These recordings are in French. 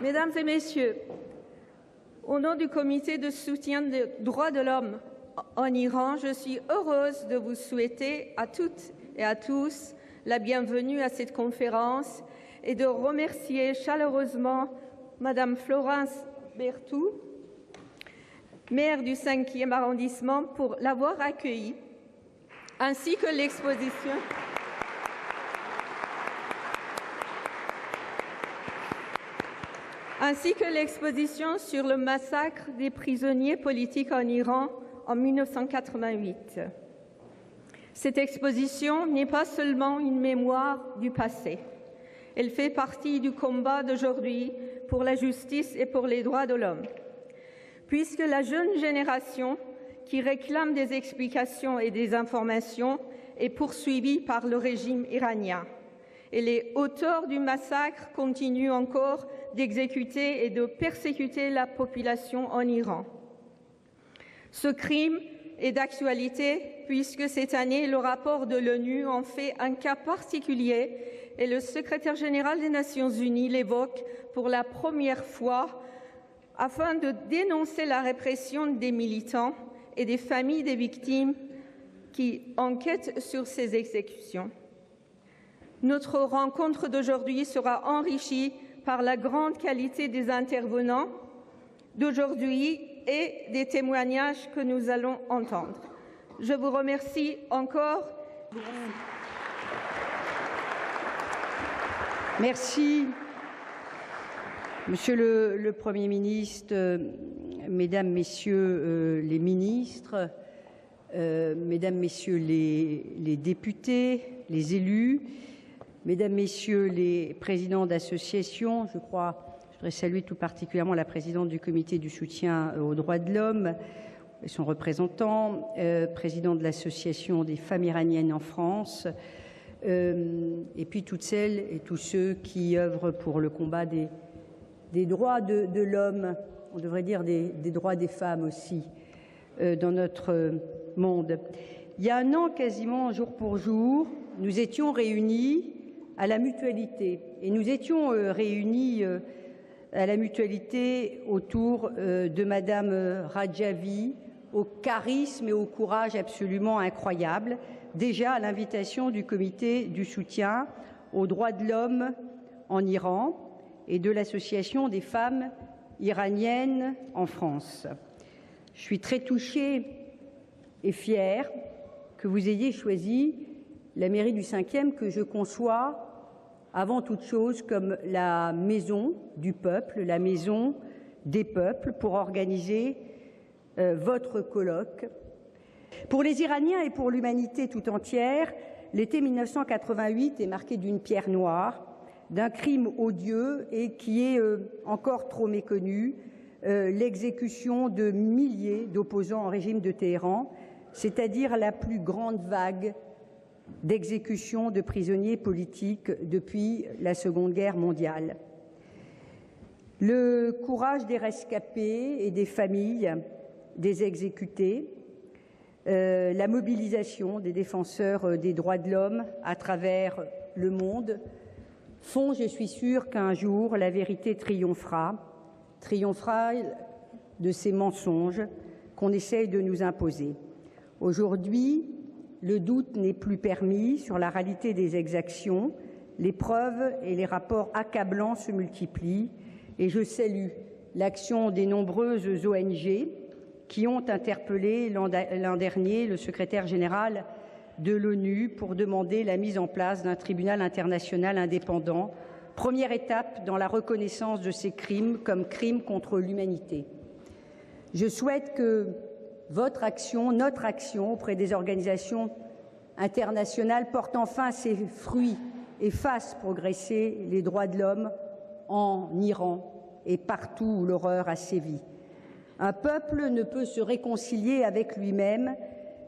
Mesdames et Messieurs, au nom du Comité de soutien des droits de l'homme en Iran, je suis heureuse de vous souhaiter à toutes et à tous la bienvenue à cette conférence et de remercier chaleureusement Madame Florence Berthoud, maire du 5e arrondissement, pour l'avoir accueillie, ainsi que l'exposition sur le massacre des prisonniers politiques en Iran en 1988. Cette exposition n'est pas seulement une mémoire du passé. Elle fait partie du combat d'aujourd'hui pour la justice et pour les droits de l'homme. Puisque la jeune génération qui réclame des explications et des informations est poursuivie par le régime iranien, et les auteurs du massacre continuent encore d'exécuter et de persécuter la population en Iran. Ce crime est d'actualité puisque cette année, le rapport de l'ONU en fait un cas particulier et le secrétaire général des Nations unies l'évoque pour la première fois afin de dénoncer la répression des militants et des familles des victimes qui enquêtent sur ces exécutions. Notre rencontre d'aujourd'hui sera enrichie par la grande qualité des intervenants d'aujourd'hui et des témoignages que nous allons entendre. Je vous remercie encore. Merci. Monsieur le Premier ministre, Mesdames, Messieurs les ministres, Mesdames, Messieurs les députés, les élus, Mesdames, Messieurs les présidents d'associations, je voudrais saluer tout particulièrement la présidente du comité du soutien aux droits de l'homme et son représentant, président de l'association des femmes iraniennes en France, et puis toutes celles et tous ceux qui œuvrent pour le combat des droits de l'homme, on devrait dire des droits des femmes aussi, dans notre monde. Il y a un an, quasiment jour pour jour, nous étions réunis à la Mutualité. Et nous étions réunis à la Mutualité autour de Madame Rajavi, au charisme et au courage absolument incroyable, déjà à l'invitation du comité du soutien aux droits de l'homme en Iran et de l'association des femmes iraniennes en France. Je suis très touchée et fière que vous ayez choisi la mairie du 5e, que je conçois avant toute chose comme la maison du peuple, la maison des peuples, pour organiser votre colloque. Pour les Iraniens et pour l'humanité tout entière, l'été 1988 est marqué d'une pierre noire, d'un crime odieux et qui est encore trop méconnu, l'exécution de milliers d'opposants au régime de Téhéran, c'est-à-dire la plus grande vague d'exécution de prisonniers politiques depuis la Seconde Guerre mondiale. Le courage des rescapés et des familles des exécutés, la mobilisation des défenseurs des droits de l'homme à travers le monde font, je suis sûre, qu'un jour la vérité triomphera de ces mensonges qu'on essaye de nous imposer. Aujourd'hui, le doute n'est plus permis sur la réalité des exactions, les preuves et les rapports accablants se multiplient et je salue l'action des nombreuses ONG qui ont interpellé l'an dernier le secrétaire général de l'ONU pour demander la mise en place d'un tribunal international indépendant, première étape dans la reconnaissance de ces crimes comme crimes contre l'humanité. Je souhaite que votre action, notre action auprès des organisations internationales porte enfin ses fruits et fasse progresser les droits de l'homme en Iran et partout où l'horreur a sévi. Un peuple ne peut se réconcilier avec lui-même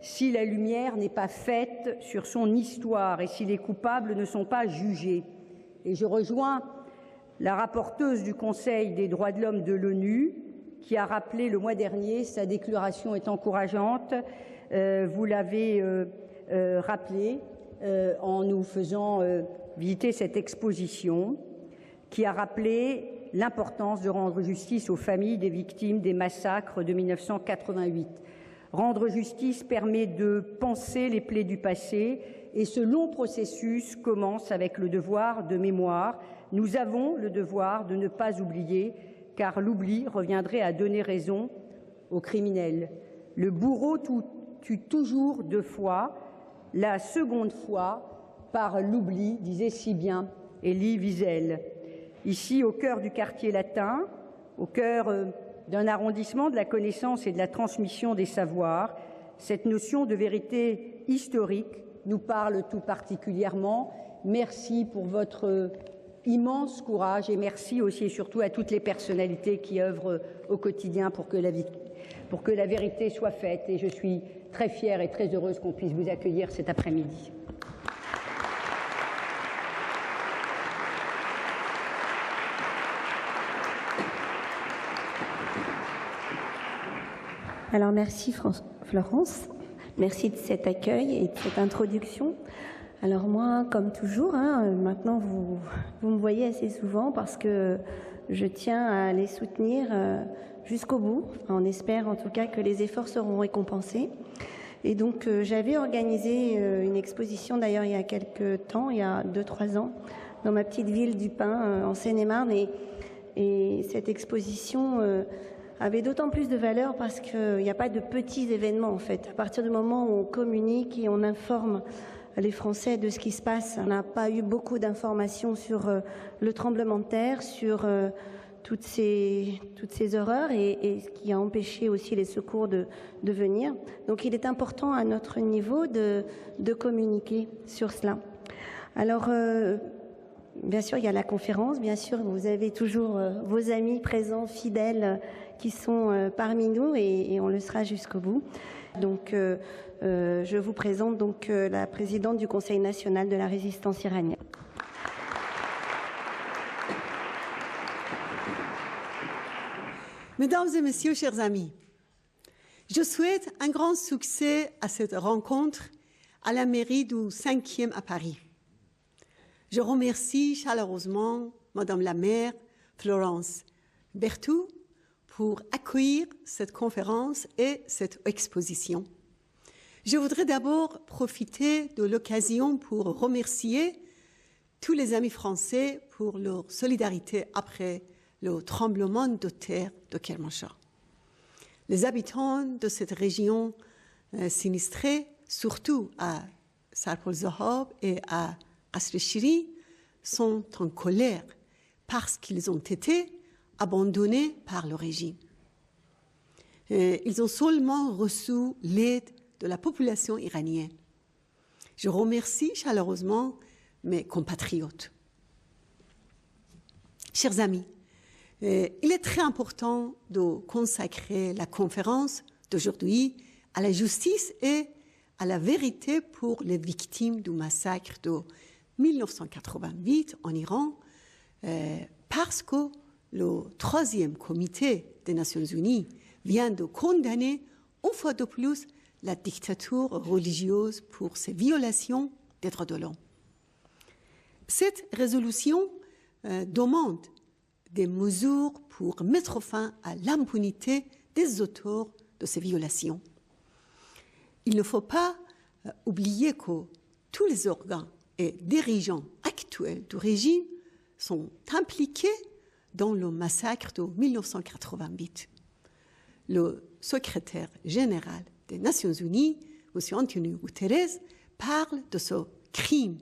si la lumière n'est pas faite sur son histoire et si les coupables ne sont pas jugés. Et je rejoins la rapporteure du Conseil des droits de l'homme de l'ONU qui a rappelé le mois dernier, sa déclaration est encourageante, vous l'avez rappelé en nous faisant visiter cette exposition, qui a rappelé l'importance de rendre justice aux familles des victimes des massacres de 1988. Rendre justice permet de panser les plaies du passé et ce long processus commence avec le devoir de mémoire. Nous avons le devoir de ne pas oublier, car l'oubli reviendrait à donner raison aux criminels. Le bourreau tue toujours 2 fois, la seconde fois par l'oubli, disait si bien Elie Wiesel. Ici, au cœur du quartier latin, au cœur d'un arrondissement de la connaissance et de la transmission des savoirs, cette notion de vérité historique nous parle tout particulièrement. Merci pour votre immense courage et merci aussi et surtout à toutes les personnalités qui œuvrent au quotidien pour que la vérité soit faite. Et je suis très fière et très heureuse qu'on puisse vous accueillir cet après-midi. Alors merci Florence, merci de cet accueil et de cette introduction. Alors moi, comme toujours, maintenant vous me voyez assez souvent parce que je tiens à les soutenir jusqu'au bout. On espère en tout cas que les efforts seront récompensés. Et donc j'avais organisé une exposition d'ailleurs il y a quelques temps, il y a 2-3 ans, dans ma petite ville du Pin, en Seine-et-Marne. Et cette exposition avait d'autant plus de valeur parce qu'il n'y a pas de petits événements en fait. À partir du moment où on communique et on informe les Français de ce qui se passe, on n'a pas eu beaucoup d'informations sur le tremblement de terre, sur toutes ces horreurs et ce qui a empêché aussi les secours de venir. Donc il est important à notre niveau de communiquer sur cela. Alors bien sûr, il y a la conférence, bien sûr, vous avez toujours vos amis présents, fidèles, qui sont parmi nous et on le sera jusqu'au bout. Donc, je vous présente donc la présidente du Conseil national de la résistance iranienne. Mesdames et messieurs, chers amis, je souhaite un grand succès à cette rencontre à la mairie du 5e à Paris. Je remercie chaleureusement Madame la maire Florence Berthoud pour accueillir cette conférence et cette exposition. Je voudrais d'abord profiter de l'occasion pour remercier tous les amis français pour leur solidarité après le tremblement de terre de Kermanshah. Les habitants de cette région sinistrée, surtout à Sarpol Zohab et à Qasr Shiri, sont en colère parce qu'ils ont été abandonnés par le régime. Ils ont seulement reçu l'aide de la population iranienne. Je remercie chaleureusement mes compatriotes. Chers amis, il est très important de consacrer la conférence d'aujourd'hui à la justice et à la vérité pour les victimes du massacre de 1988 en Iran, parce que le 3e comité des Nations Unies vient de condamner une fois de plus la dictature religieuse pour ses violations des droits de l'homme. Cette résolution demande des mesures pour mettre fin à l'impunité des auteurs de ces violations. Il ne faut pas oublier que tous les organes et dirigeants actuels du régime sont impliqués dans le massacre de 1988. Le secrétaire général des Nations Unies, M. Antonio Guterres, parle de ce crime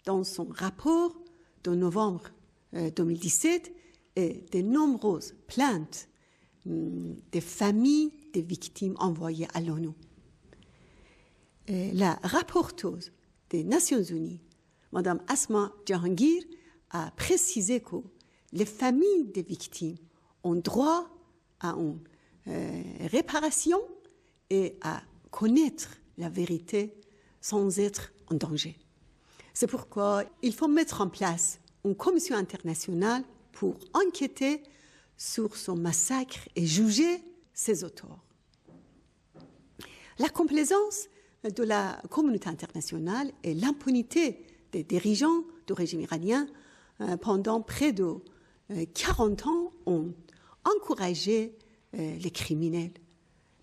dans son rapport de novembre 2017 et des nombreuses plaintes des familles des victimes envoyées à l'ONU. La rapporteuse des Nations Unies, Mme Asma Jahangir, a précisé que les familles des victimes ont droit à une réparation et à connaître la vérité sans être en danger. C'est pourquoi il faut mettre en place une commission internationale pour enquêter sur ce massacre et juger ses auteurs. La complaisance de la communauté internationale et l'impunité des dirigeants du régime iranien pendant près de 40 ans ont encouragé les criminels.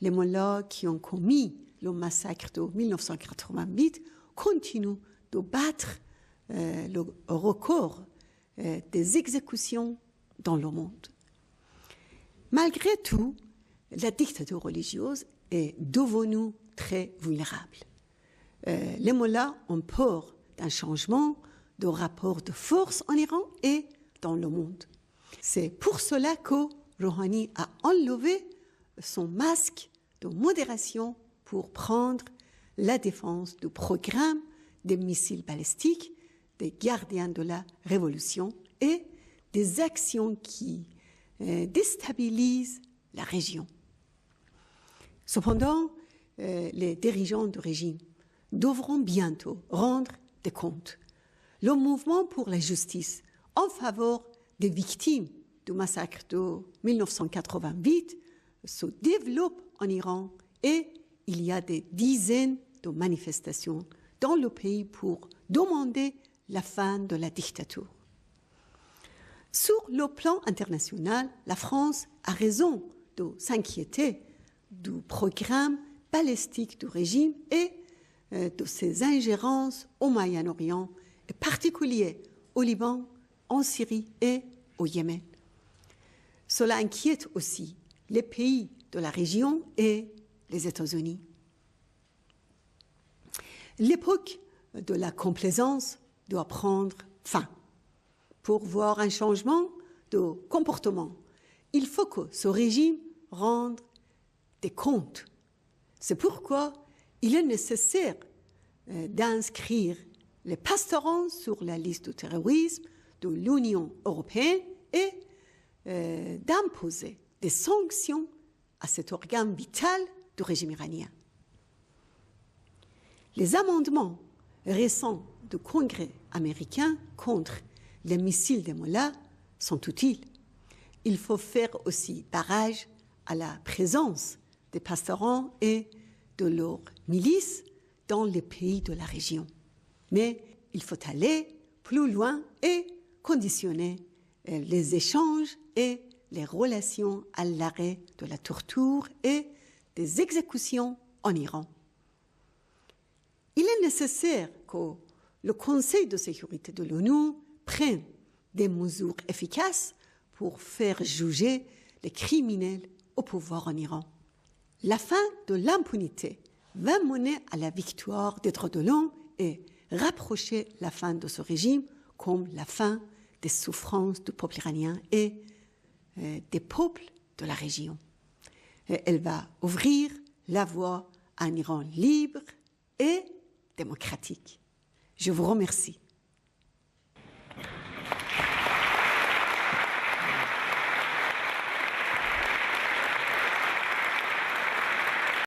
Les mollahs qui ont commis le massacre de 1988 continuent de battre le record des exécutions dans le monde. Malgré tout, la dictature religieuse est devenue très vulnérable. Les mollahs ont peur d'un changement de rapport de force en Iran et dans le monde. C'est pour cela que Rouhani a enlevé son masque de modération pour prendre la défense du programme des missiles balistiques des gardiens de la révolution et des actions qui déstabilisent la région. Cependant, les dirigeants du régime devront bientôt rendre des comptes. Le mouvement pour la justice en faveur des victimes du massacre de 1988 se développe en Iran et il y a des dizaines de manifestations dans le pays pour demander la fin de la dictature. Sur le plan international, la France a raison de s'inquiéter du programme balistique du régime et de ses ingérences au Moyen-Orient, en particulier au Liban, en Syrie et au Yémen. Cela inquiète aussi les pays de la région et les États-Unis. L'époque de la complaisance doit prendre fin. Pour voir un changement de comportement, il faut que ce régime rende des comptes. C'est pourquoi il est nécessaire d'inscrire les pastorants sur la liste du terrorisme de l'Union européenne et d'imposer des sanctions à cet organe vital du régime iranien. Les amendements récents du Congrès américain contre les missiles des mollahs sont utiles. Il faut faire aussi barrage à la présence des pastorants et de leurs milices dans les pays de la région. Mais il faut aller plus loin et conditionner les échanges et les relations à l'arrêt de la torture et des exécutions en Iran. Il est nécessaire que le Conseil de sécurité de l'ONU prenne des mesures efficaces pour faire juger les criminels au pouvoir en Iran. La fin de l'impunité va mener à la victoire des droits de l'homme et rapprocher la fin de ce régime comme la fin des souffrances du peuple iranien et des peuples de la région. Elle va ouvrir la voie à un Iran libre et démocratique. Je vous remercie.